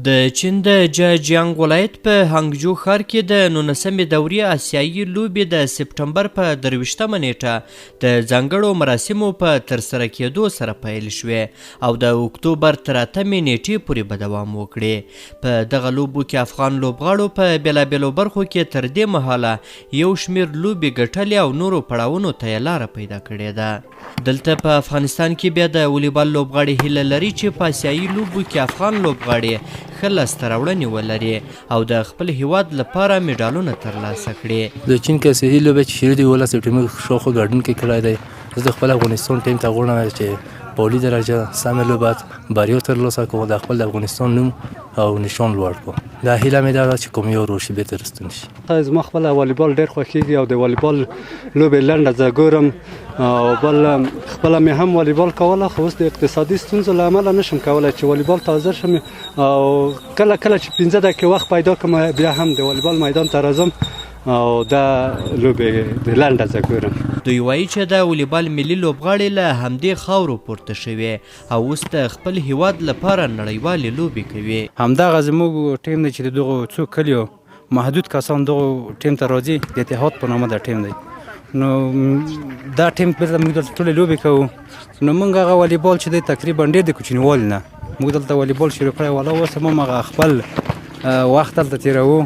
د چین د جاجیانګ ولایت په هانګجو ښار کې د 19مې دورې آسیایي لوبې د سپټمبر په 23مه نیټه د ځانګړو مراسمو په ترسره کېدو سره پیل شوې او د اکتوبر تر 8مې نیټې پورې به دوام وکړي. په دغه لوبو کې افغان لوبغاړو په بېلابېلو برخو کې تر دې مهاله یو شمېر لوبې ګټلې او نورو پړاوونو ته یې لاره پیدا کړې ده. دلته په افغانستان کې بیا د والیبال لوبغاړي هیله لري چې په آسیایي لوبو کې افغان لوبغاړي ښه لاسته راوړنې ولري او د خپل هیواد لپاره مډالونه ترلاسه کړي. د چین کې آسیایي لوبې چې شروع دي 17 سپټمبر شاوخوا ګډون کې کړی دی. زه د خپل افغانستان ټیم ته غواړم چې په عالي درجه سمې لوبه بریا ترلاسه کړم، د خپل افغانستان نوم او نشان لوړ کړم. دا هیله مې ده چې کوم یو روشي به تر ستون شي. زما خپل والیبال ډېر خوښیږي او د والیبال لوبې لنډه زه ګورم او بل خپله مې هم والیبال کوله، خو اوس د اقتصادي ستونزو له امله نشم کولی چې والیبال ته حاضر شم او کله چې 15 دقیقې وخت پیدا کړم بیا هم د والیبال میدان ته راځم او دا لوبې د لنډه زه ګورم. دوی وایي چې د والیبال ملي لوبغاړي له همدې خاورو پورته شوي او اوس د خپل هیواد لپاره نړیوالې لوبې کوي. همدغه زموږ ټیم دی چې د دغو څو کلیو محدود کسان دغو ټیم ته راځي، د اتحاد په نامه دا ټیم دی. نو دا ټیم بیرته موږ دلته ټولې لوبې کوو. نو موږ هغه والیبال چې دی تقریبا ډېر د کوچنیوالي نه موږ دلته والیبال شروع کړی ولا اوس هم هغه خپل وخت دلته تېروو،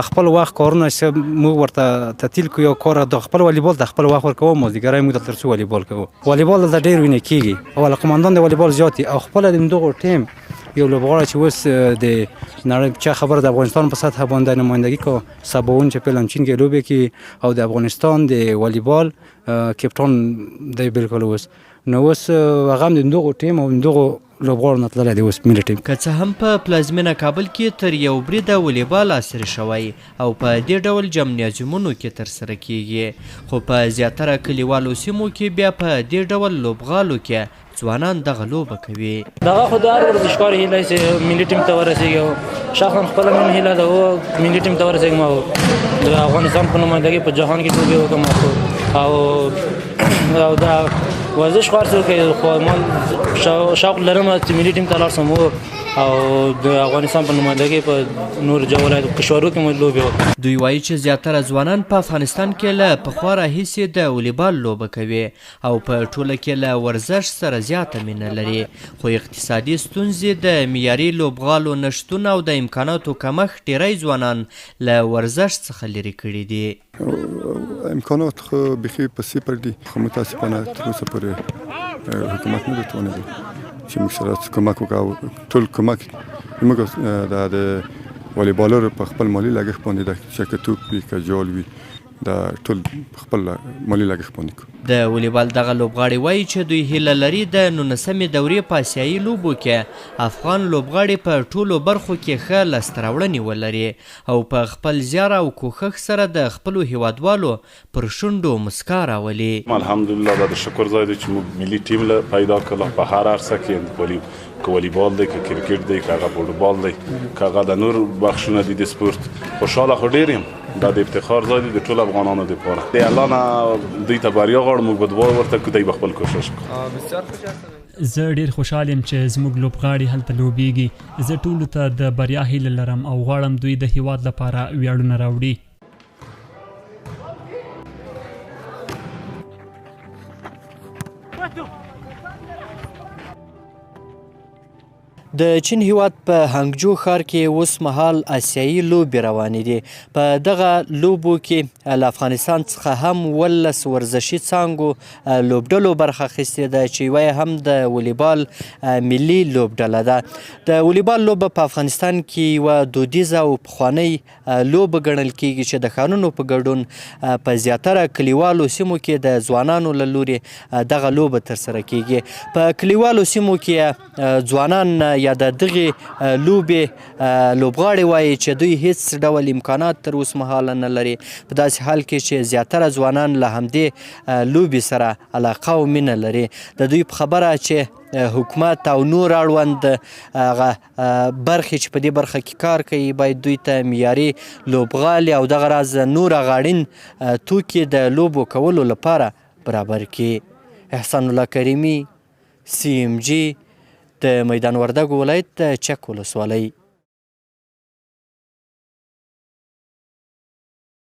خپل وخت کارونه چې موږ ورته تعطیل کړو، یو کار د خپل والیبال د خپل وخت ورکوو، مازدیګری موږ دلته تر څو والیبال کوو. والیبال دلته ډېر وینې کېږي او علاقمندان د والیبال زیات دي او خپله د دغو ټیم یو لوبغاړی چې اوس د نړۍ چا خبره د افغانستان په سطح باندې نمایندګي کوي، سباون چې فعلا چین کې لوبې کوي او د افغانستان د والیبال کپټان دی بالکل اوس. نو اوس هغه هم د دغو ټیم او دغو لوبغاړو نه تللی دی اوس ملي ټیم. که څه هم په پلازمینه کابل کې تر یو بریده والیبال عصري شوی او په دې ډول جمنازیومونو کې ترسره کیږي، خو په زیاتره کلیوالو سیمو کې بیا په دې ډول لوبغالو کې ځوانان دغه لوبه کوي. دغه خو د هر ورزشکار هیله چې ملي ټیم ته ورسېږي او شخصا خپله مې هیله ده او ملي ټیم ته ورسېږم او د افغانستان په نمایندګۍ په جهان کې لوبې وکړم او دا ورزش خو هر څوک کوي، خو ما شوق لرم چې ملي ټیم ته لاړ شم او د افغانستان په نمایندګۍ په نور ولایتو کشورو کې مو لوبې وکړم. دوی وایي چې زیاتره ځوانان په افغانستان کې له پخوا راهیسې د والیبال لوبه کوي او په ټوله کې له ورزش سره زیاته مینه لري، خو اقتصادي ستونزې د معیاري لوبغالو نشتون او د امکاناتو کمښت ډیری ځوانان له ورزش څخه لرې کړي دي. امکانات خو بیخي په صفر دي، خو متاسفانه تر اوسه پورې حکومت نه بتوانېدی چې موږ سره کمک وکړو. ټول کمک موږ د والیبالرو په خپل مالي لګښت باندې ده، چې که توپ وي که جال وي دا ټول خپل مالي لګښت باندې کوو. د والیبال دغه لوبغاړي وایي چې دوی هیله لري د 19مې دورې په آسیایي لوبو کې افغان لوبغاړي په ټولو برخو کې ښه لاسته راوړنې ولري او په خپل زیار او کوښښ سره د خپلو هیوادوالو پر شونډو مسکا راولي. الحمدلله دا د شکر ځای دی چې موږ ملي ټیم پیدا کړل په هر عرصه کې، که والیبال دی که کرکټ دی که هغه فوټبال دی که هغه د نور بخشونه دي د سپورت. خوشحاله خو ډېر یم، دا د افتخار ځای دی د ټولو افغانانو دپاره. د الله نه دوی ته بریا غواړو، موږ به دعا ورته کړو، دوی به خپل کوشش کړي. زه ډېر خوشحال یم چې زموږ لوبغاړي هلته لوبیږي. زه ټولو ته د بریا هیله لرم او غواړم دوی د هیواد لپاره ویاړونه راوړي. د چین هیواد په هانګجو ښار کې اوس مهال آسیایي لوبې روانې دي. په دغه لوبو کې له افغانستان څخه هم 18 ورزشي څانګو لوبډلو برخه اخیستې ده چې یوه هم د والیبال ملي لوبډله ده. د والیبال لوبه په افغانستان کې یوه دودیزه او پخوانۍ لوبه ګڼل کیږي چې د ښارونو په ګډون په زیاتره کلیوالو سیمو کې د ځوانانو له لورې دغه لوبه ترسره کیږي. په کلیوالو سیمو کې ځوانان یا د دغې لوبې لوبغاړي وایي چې دوی هیڅ ډول امکانات تر اوس مهاله نه لري، په داسې حال کې چې زیاتره ځوانان له همدې لوبې سره علاقه او مینه لري. د دوی په خبره چې حکومت او نور اړوند هغه برخې چې په دې برخه کې کار کوي باید دوی ته معیاري لوبغالي او دغه راز نور هغه اړین توکي د لوبو کولو لپاره برابر کړي. احسان الله کریمي، CMG، د میدان وردګو ولایت د چک ولسوالۍ.